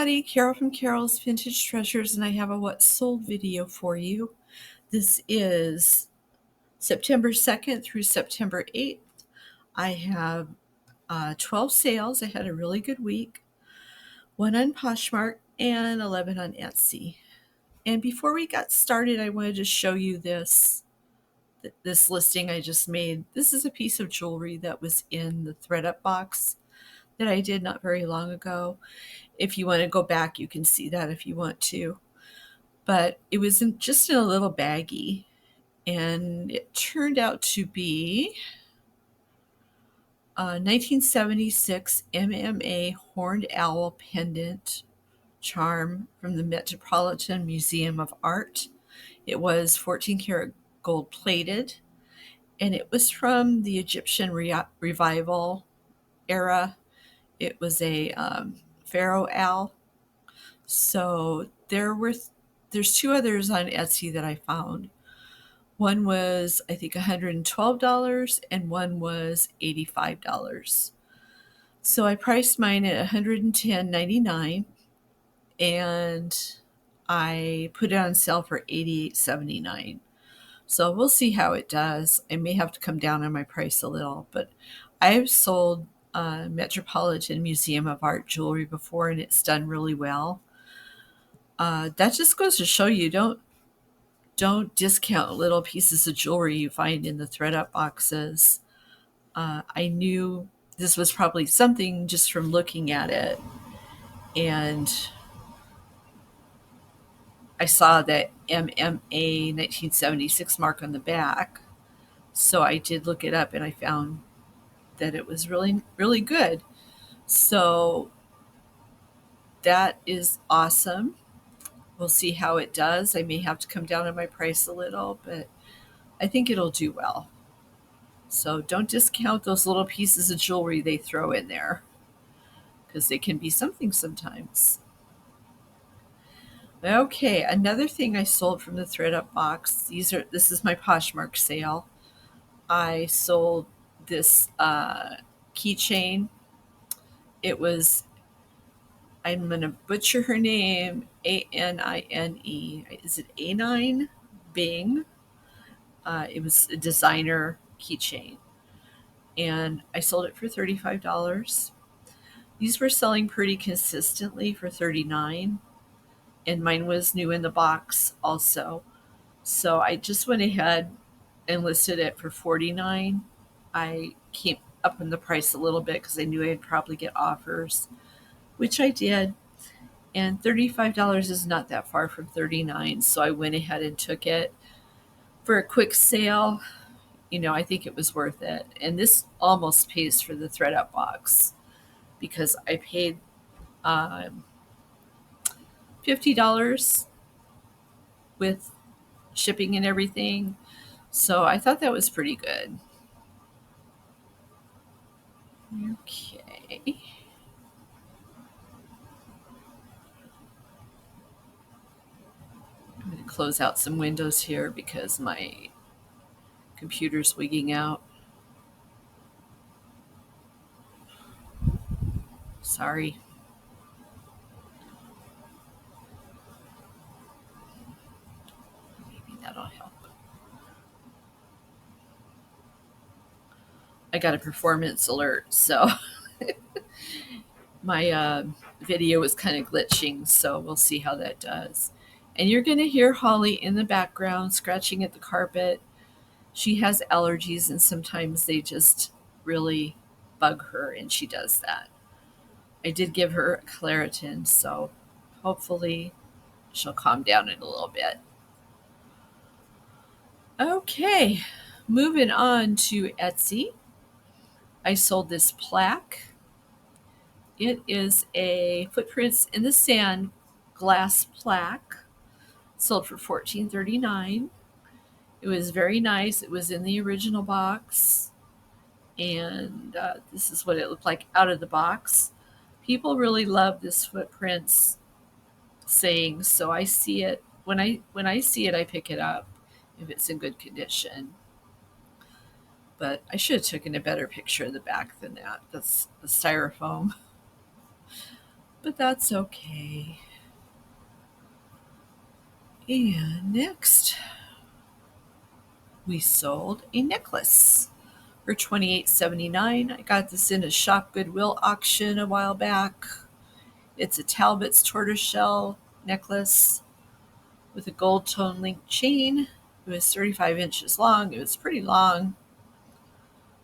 everybody, Carol from Carol's Vintage Treasures, and I have a what sold video for you. This is September 2nd through September 8th. I have 12 sales. I had a really good week, one on Poshmark and 11 on Etsy. And before we got started, I wanted to show you this listing I just made. This is a piece of jewelry that was in the ThredUp box that I did not very long ago. If you want to go back, you can see that if you want to. But it was just in a little baggie, and it turned out to be a 1976 MMA horned owl pendant charm from the Metropolitan Museum of Art. It was 14 karat gold plated, and it was from the Egyptian revival era. It was a pharaoh owl. So there's two others on Etsy that I found. One was, I think, $112 and one was $85. So I priced mine at $110.99 and I put it on sale for $88.79. So we'll see how it does. I may have to come down on my price a little, but I've sold Metropolitan Museum of Art jewelry before and it's done really well. That just goes to show you don't discount little pieces of jewelry you find in the ThredUp boxes. I knew this was probably something just from looking at it, and I saw that MMA 1976 mark on the back, so I did look it up and I found that it was really, really good. So that is awesome. We'll see how it does. I may have to come down on my price a little, but I think it'll do well. So don't discount those little pieces of jewelry they throw in there because they can be something sometimes. Okay, another thing I sold from the ThredUp box. This is my Poshmark sale. I sold this keychain. It was, I'm going to butcher her name, Anine. Is it A9 Bing? It was a designer keychain, and I sold it for $35. These were selling pretty consistently for $39, and mine was new in the box also. So I just went ahead and listed it for $49. I came up in the price a little bit because I knew I'd probably get offers, which I did. And $35 is not that far from $39, so I went ahead and took it for a quick sale. I think it was worth it. And this almost pays for the ThredUp box because I paid $50 with shipping and everything. So I thought that was pretty good. Okay. I'm going to close out some windows here because my computer's wigging out. Sorry. Maybe that'll help. I got a performance alert, so my video was kind of glitching, so we'll see how that does. And you're going to hear Holly in the background scratching at the carpet. She has allergies, and sometimes they just really bug her, and she does that. I did give her Claritin, so hopefully she'll calm down in a little bit. Okay, moving on to Etsy. I sold this plaque. It is a Footprints in the Sand glass plaque. Sold for $14.39. It was very nice. It was in the original box. And this is what it looked like out of the box. People really love this Footprints saying, so I see it. When I see it, I pick it up if it's in good condition. But I should have taken a better picture of the back than that. That's the styrofoam. but that's okay. And next, we sold a necklace for $28.79. I got this in a Shop Goodwill auction a while back. It's a Talbot's tortoiseshell necklace with a gold tone link chain. It was 35 inches long. It was pretty long,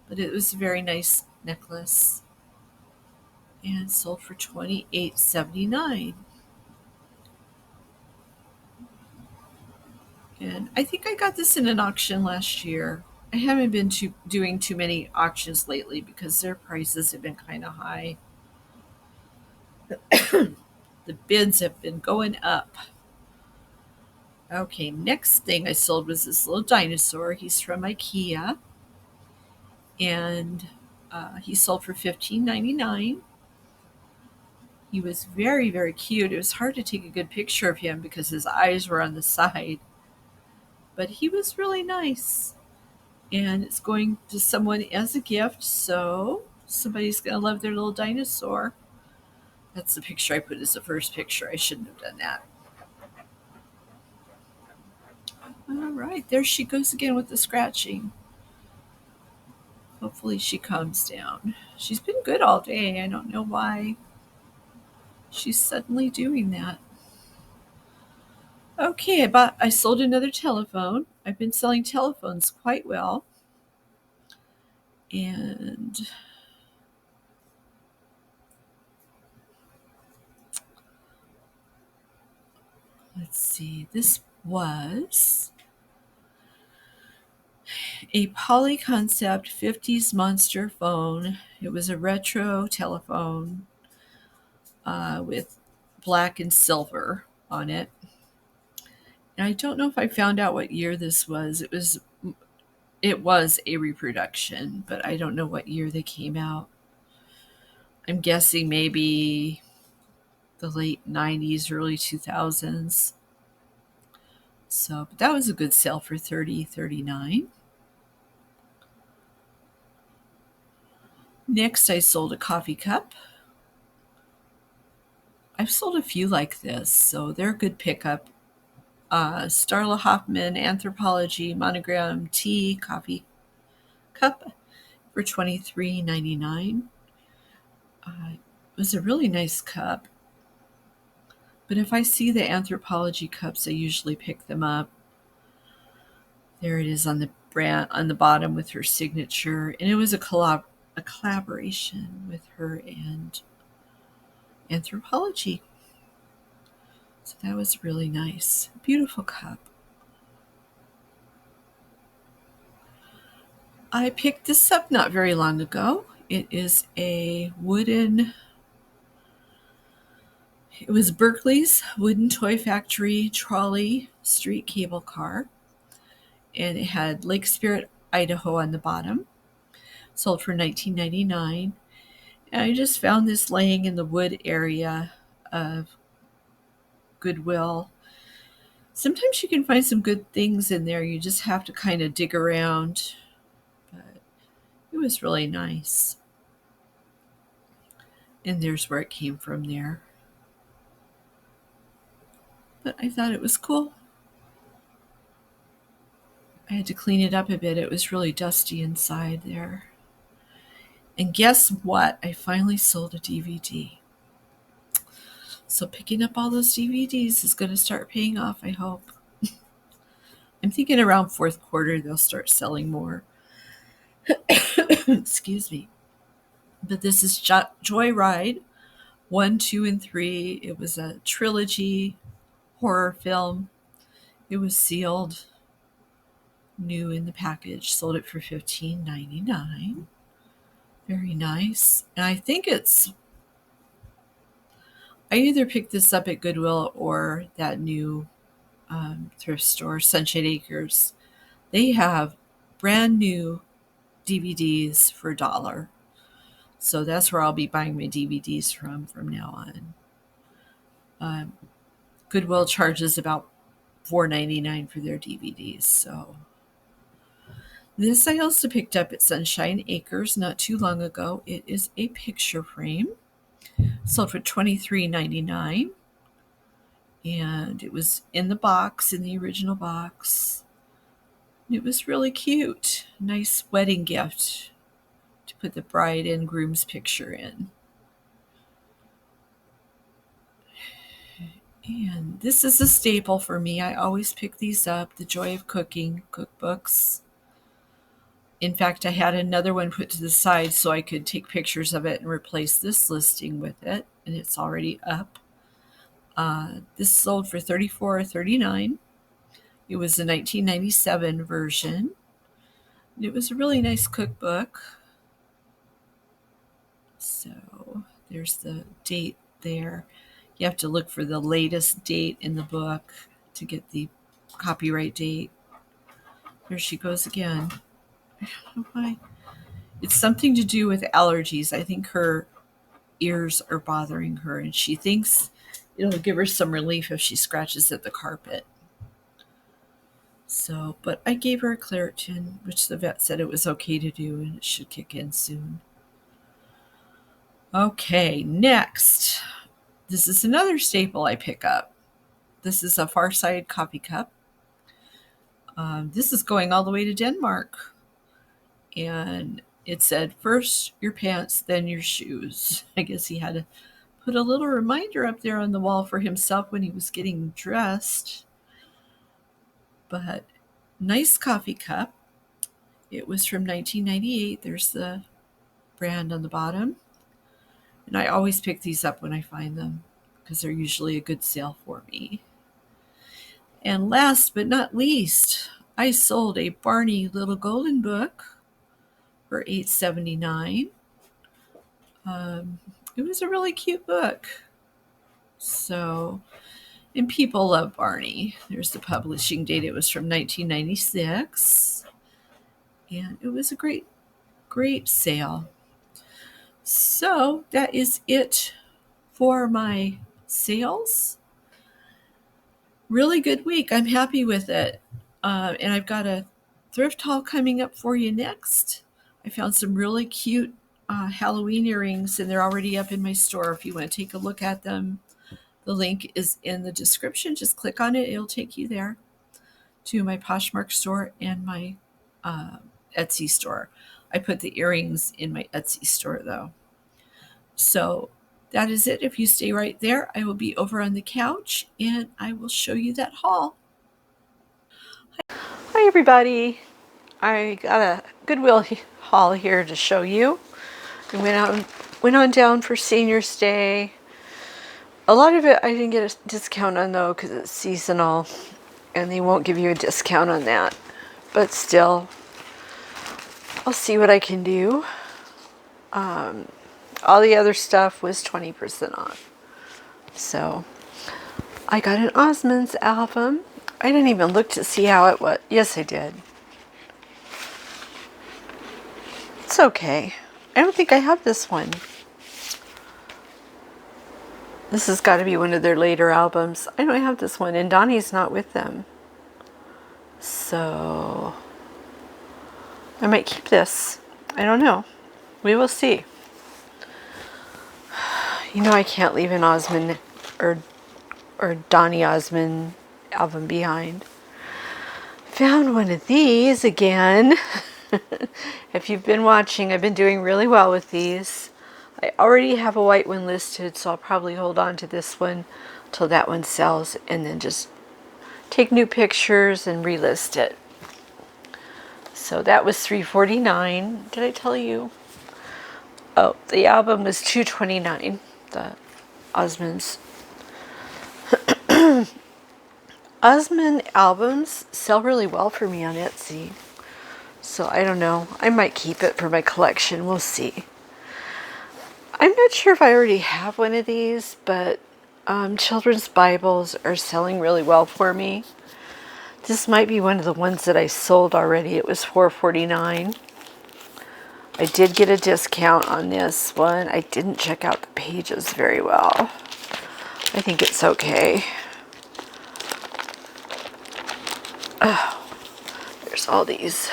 but it was a very nice necklace and sold for $28.79. And I think I got this in an auction last year. I haven't been doing too many auctions lately because their prices have been kind of high. The bids have been going up. Okay, next thing I sold was this little dinosaur. He's from IKEA, and he sold for $15.99. He was very, very cute. It was hard to take a good picture of him because his eyes were on the side, but he was really nice. And it's going to someone as a gift, so somebody's going to love their little dinosaur. That's the picture I put as the first picture. I shouldn't have done that. All right, there she goes again with the scratching. Hopefully she calms down. She's been good all day. I don't know why she's suddenly doing that. Okay, I sold another telephone. I've been selling telephones quite well. And let's see, this was a Polyconcept 50s monster phone. It was a retro telephone with black and silver on it. And I don't know if I found out what year this was. It was a reproduction, but I don't know what year they came out. I'm guessing maybe the late 90s, early 2000s. So, but that was a good sale for $30.39. Next, I sold a coffee cup. I've sold a few like this, so they're a good pickup. Starla Hoffman Anthropology Monogram Tea Coffee Cup for $23.99. It was a really nice cup, but if I see the Anthropology cups, I usually pick them up. There it is on the brand on the bottom with her signature, and it was a collaboration with her and Anthropology. So that was really nice. Beautiful cup. I picked this up not very long ago. It is it was Berkeley's Wooden Toy Factory trolley street cable car, and it had Lake Spirit, Idaho on the bottom. Sold for $19.99. And I just found this laying in the wood area of Goodwill. Sometimes you can find some good things in there. You just have to kind of dig around. But it was really nice. And there's where it came from there. But I thought it was cool. I had to clean it up a bit. It was really dusty inside there. And guess what? I finally sold a DVD. So picking up all those DVDs is going to start paying off, I hope. I'm thinking around fourth quarter they'll start selling more. Excuse me. But this is Joyride 1, 2, and 3. It was a trilogy horror film. It was sealed, new in the package. Sold it for $15.99. Very nice. And I think I either picked this up at Goodwill or that new thrift store, Sunshine Acres. They have brand new DVDs for $1. So that's where I'll be buying my DVDs from now on. Goodwill charges about $4.99 for their DVDs. So this I also picked up at Sunshine Acres not too long ago. It is a picture frame. Sold for $23.99. And it was in the box, in the original box. It was really cute. Nice wedding gift to put the bride and groom's picture in. And this is a staple for me. I always pick these up, The Joy of Cooking cookbooks. In fact, I had another one put to the side so I could take pictures of it and replace this listing with it, and it's already up. This sold for $34.39. It was a 1997 version. It was a really nice cookbook. So there's the date there. You have to look for the latest date in the book to get the copyright date. There she goes again. I don't know why. It's something to do with allergies. I think her ears are bothering her, and she thinks it'll give her some relief if she scratches at the carpet. So, but I gave her a Claritin, which the vet said it was okay to do, and it should kick in soon. Okay, next. This is another staple I pick up. This is a Far Side coffee cup. This is going all the way to Denmark. And it said, first your pants, then your shoes. I guess he had to put a little reminder up there on the wall for himself when he was getting dressed. But nice coffee cup. It was from 1998. There's the brand on the bottom. And I always pick these up when I find them because they're usually a good sale for me. And last but not least, I sold a Barney Little Golden book for $8.79. It was a really cute book. So, and people love Barney. There's the publishing date. It was from 1996. And it was a great, great sale. So that is it for my sales. Really good week. I'm happy with it. And I've got a thrift haul coming up for you next. I found some really cute Halloween earrings, and they're already up in my store if you want to take a look at them. The link is in the description. Just click on it. It'll take you there to my Poshmark store and my Etsy store. I put the earrings in my Etsy store, though. So that is it. If you stay right there, I will be over on the couch, and I will show you that haul. Hi, everybody. I got a Goodwill haul here to show you. I went on down for Senior's Day. A lot of it I didn't get a discount on, though, because it's seasonal, and they won't give you a discount on that. But still, I'll see what I can do. All the other stuff was 20% off. So I got an Osmonds album. I didn't even look to see how it was. Yes, I did. It's okay. I don't think I have this one. This has got to be one of their later albums. I don't have this one, and Donnie's not with them. So I might keep this. I don't know. We will see. You know I can't leave an Osmond or Donnie Osmond album behind. Found one of these again. If you've been watching, I've been doing really well with these. I already have a white one listed, so I'll probably hold on to this one till that one sells, and then just take new pictures and relist it. So that was $3.49. Did I tell you? Oh, the album was $2.29. The Osmonds. Osmond albums sell really well for me on Etsy. So I don't know. I might keep it for my collection. We'll see. I'm not sure if I already have one of these, but children's Bibles are selling really well for me. This might be one of the ones that I sold already. It was $4.49. I did get a discount on this one. I didn't check out the pages very well. I think it's okay. Oh, there's all these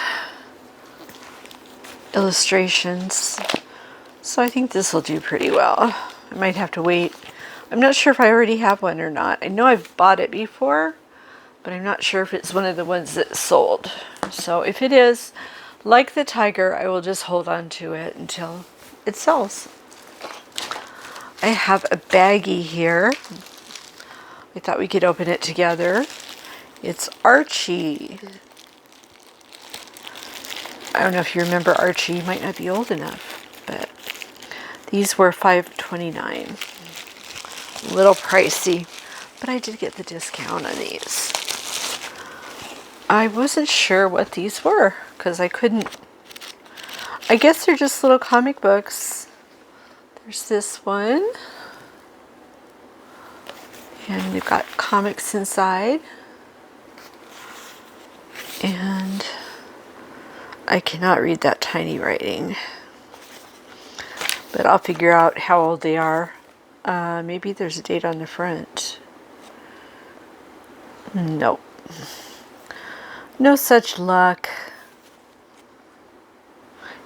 illustrations. So I think this will do pretty well. I might have to wait. I'm not sure if I already have one or not. I know I've bought it before, but I'm not sure if it's one of the ones that sold. So if it is, like the tiger, I will just hold on to it until it sells. I have a baggie here. I thought we could open it together. It's Archie. I don't know if you remember Archie. You might not be old enough, but these were $5.29. A little pricey, but I did get the discount on these. I wasn't sure what these were because I couldn't. I guess they're just little comic books. There's this one. And they've got comics inside. And I cannot read that tiny writing. But I'll figure out how old they are. Maybe there's a date on the front. Nope. No such luck.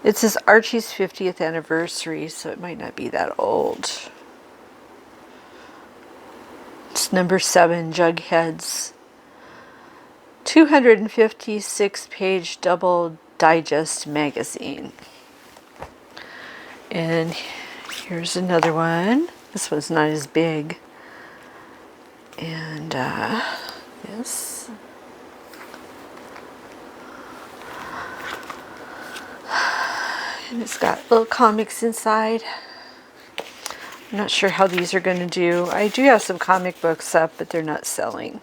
It says Archie's 50th anniversary, so it might not be that old. It's number 7, Jughead's 256-page double digest magazine. And here's another one. This one's not as big. And yes. And it's got little comics inside. I'm not sure how these are going to do. I do have some comic books up, but they're not selling.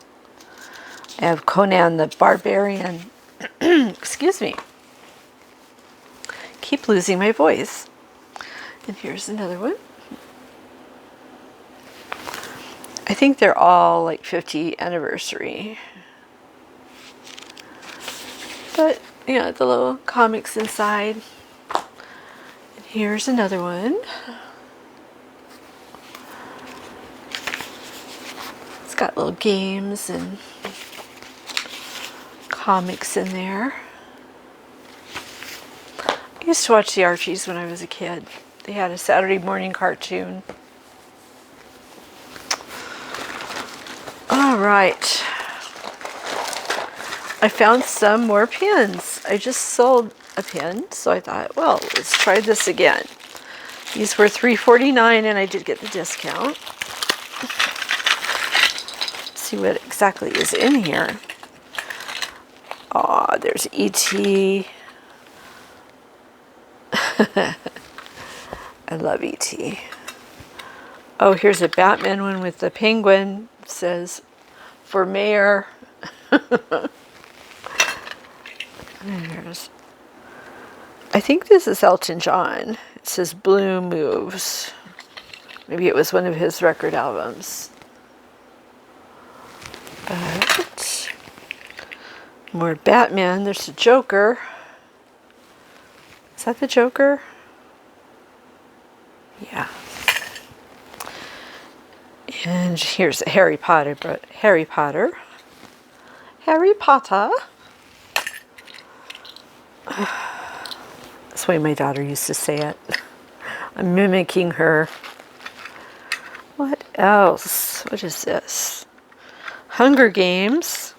I have Conan the Barbarian. Excuse me. Keep losing my voice. And here's another one. I think they're all like 50th anniversary. But, yeah, the little comics inside. And here's another one. It's got little games and comics in there. I used to watch the Archies when I was a kid. They had a Saturday morning cartoon. All right. I found some more pins. I just sold a pin, so I thought, well, let's try this again. These were $3.49 and I did get the discount. Let's see what exactly is in here. Aw, there's E.T. I love E.T. Oh, here's a Batman one with the penguin. It says, for mayor. There's, I think this is Elton John. It says Blue Moves. Maybe it was one of his record albums. But more Batman. There's a Joker. Is that the Joker? Yeah. And here's Harry Potter, but Harry Potter. That's the way my daughter used to say it. I'm mimicking her. What else? What is this? Hunger Games.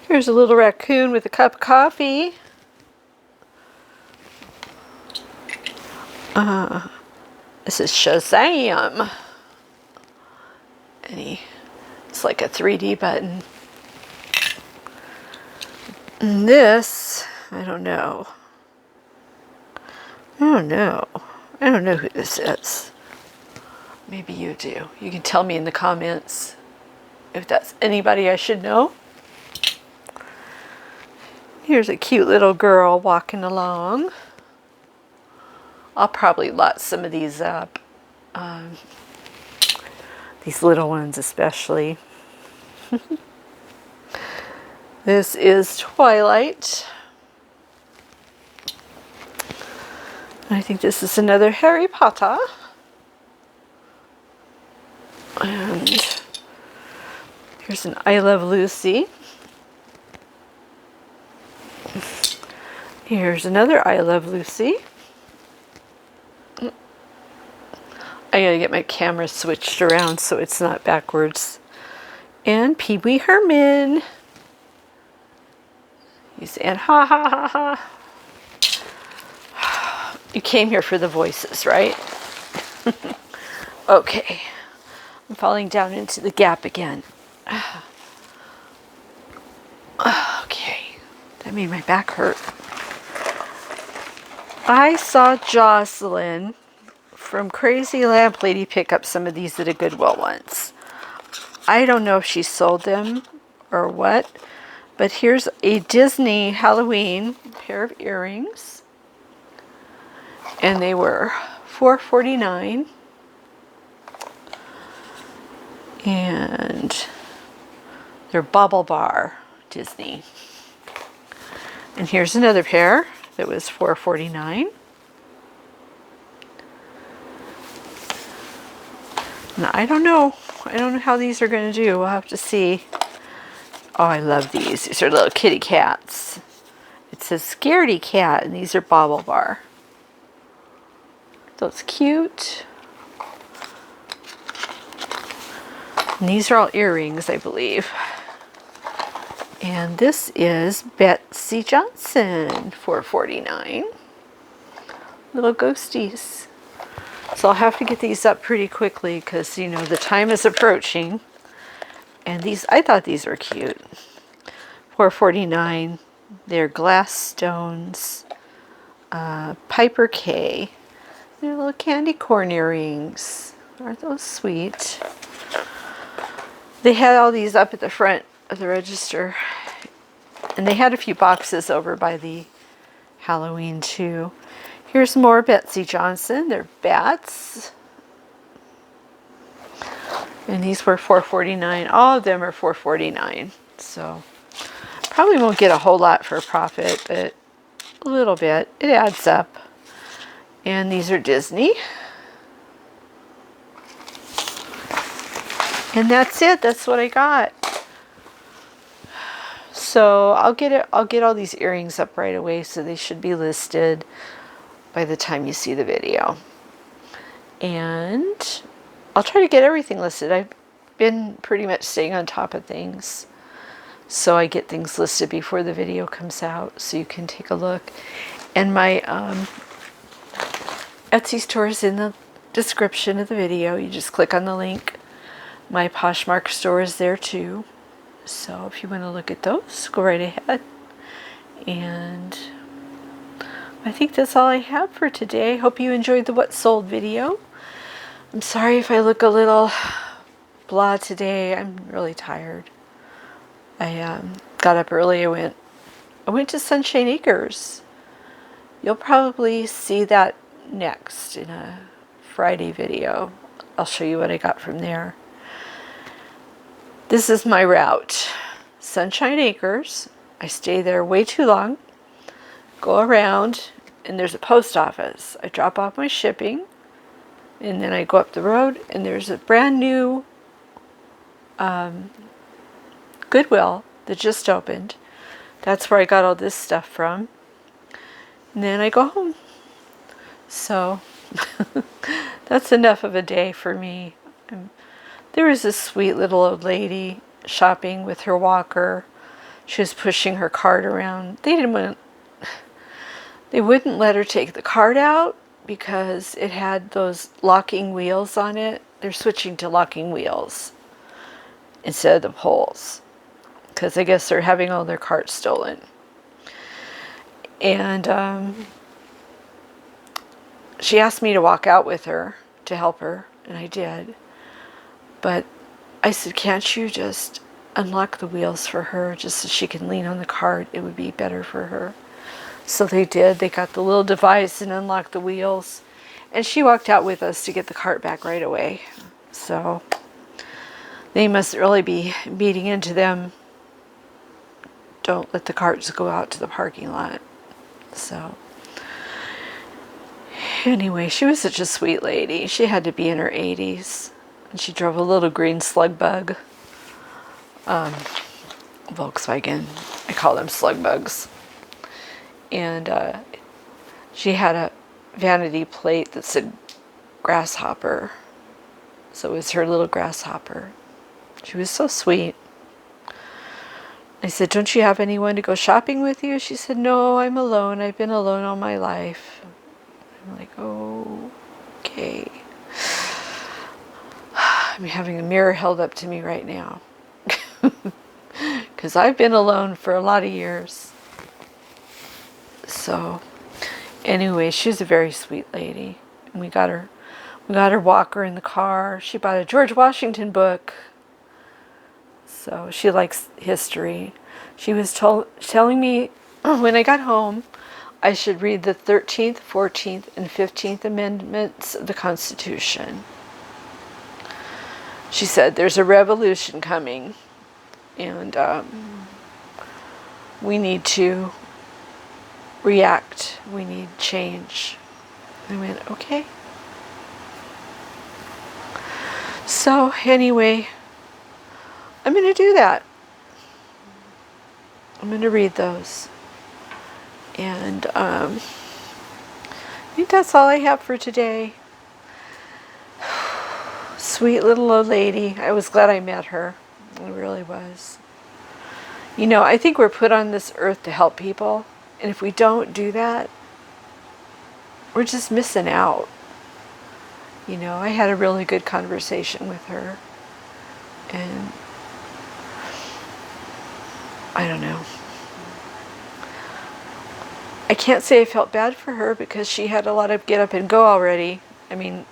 Here's a little raccoon with a cup of coffee. This is Shazam. And it's like a 3D button. And this, I don't know. I don't know who this is. Maybe you do. You can tell me in the comments if that's anybody I should know. Here's a cute little girl walking along. I'll probably lot some of these up. These little ones especially. This is Twilight. I think this is another Harry Potter. And here's an I Love Lucy. Here's another I Love Lucy. I gotta get my camera switched around so it's not backwards. And Pee Wee Herman. He's saying, ha ha ha ha. You came here for the voices, right? Okay. I'm falling down into the gap again. Okay. That made my back hurt. I saw Jocelyn from Crazy Lamp Lady pick up some of these at a Goodwill once. I don't know if she sold them or what, but here's a Disney Halloween pair of earrings. And they were $4.49. And they're Bubble Bar Disney. And here's another pair that was $4.49. Now, I don't know how these are going to do. We'll have to see. Oh, I love these. These are little kitty cats. It says Scaredy Cat, and these are Bubble Bar. So it's cute. And these are all earrings, I believe. And this is Betsy Johnson, $4.49. Little ghosties. So I'll have to get these up pretty quickly because, you know, the time is approaching. And these, I thought these were cute. $4.49. They're glass stones. Piper K. They're little candy corn earrings. Aren't those sweet? They had all these up at the front of the register. And they had a few boxes over by the Halloween too. Here's more Betsy Johnson. They're bats. And these were $4.49. All of them are $4.49. So probably won't get a whole lot for a profit, but a little bit. It adds up. And these are Disney. And that's it. That's what I got. So I'll get all these earrings up right away, so they should be listed by the time you see the video. And I'll try to get everything listed. I've been pretty much staying on top of things, so I get things listed before the video comes out, so you can take a look. And my Etsy store is in the description of the video. You just click on the link. My Poshmark store is there too. So if you want to look at those, go right ahead. And I think that's all I have for today. Hope you enjoyed the what sold video. I'm sorry if I look a little blah today. I'm really tired. I got up early. I went to Sunshine Acres. You'll probably see that next in a Friday video. I'll show you what I got from there. This is my route. Sunshine Acres. I stay there way too long. Go around, and there's a post office. I drop off my shipping, and then I go up the road, and there's a brand new Goodwill that just opened. That's where I got all this stuff from. And then I go home. So that's enough of a day for me. There was this sweet little old lady shopping with her walker. She was pushing her cart around. They wouldn't let her take the cart out because it had those locking wheels on it. They're switching to locking wheels instead of the poles, because I guess they're having all their carts stolen. And she asked me to walk out with her to help her, and I did. But I said, can't you just unlock the wheels for her just so she can lean on the cart? It would be better for her. So they did. They got the little device and unlocked the wheels. And she walked out with us to get the cart back right away. So they must really be beating into them. Don't let the carts go out to the parking lot. So anyway, she was such a sweet lady. She had to be in her 80s. And she drove a little green slug bug. Volkswagen. I call them slug bugs. And she had a vanity plate that said grasshopper. So it was her little grasshopper. She was so sweet. I said, don't you have anyone to go shopping with you? She said, no, I'm alone. I've been alone all my life. I'm like, oh, okay. I'm having a mirror held up to me right now. Because I've been alone for a lot of years. So, anyway, she's a very sweet lady. And we got her walker in the car. She bought a George Washington book. So she likes history. She was telling me when I got home I should read the 13th, 14th, and 15th Amendments of the Constitution. She said there's a revolution coming and we need to react. We need change. I went, okay. So anyway, I'm going to do that. I'm going to read those. And I think that's all I have for today. Sweet little old lady. I was glad I met her. I really was. You know, I think we're put on this earth to help people. And if we don't do that, we're just missing out. You know, I had a really good conversation with her. And I don't know. I can't say I felt bad for her because she had a lot of get up and go already. I mean,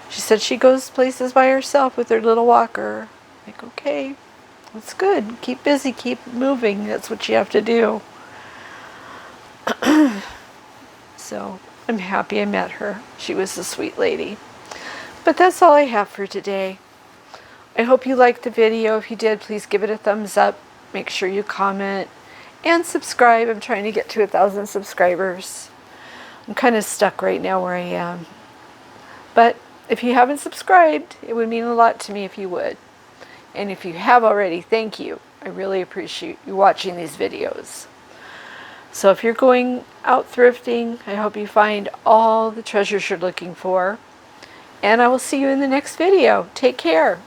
she said she goes places by herself with her little walker. Like, okay, that's good. Keep busy, keep moving. That's what you have to do. So I'm happy I met her. She was a sweet lady. But that's all I have for today. I hope you liked the video. If you did, please give it a thumbs up. Make sure you comment and subscribe. I'm trying to get to 1,000 subscribers. I'm kind of stuck right now where I am. But if you haven't subscribed, it would mean a lot to me if you would. And if you have already, thank you. I really appreciate you watching these videos. So if you're going out thrifting, I hope you find all the treasures you're looking for. And I will see you in the next video. Take care.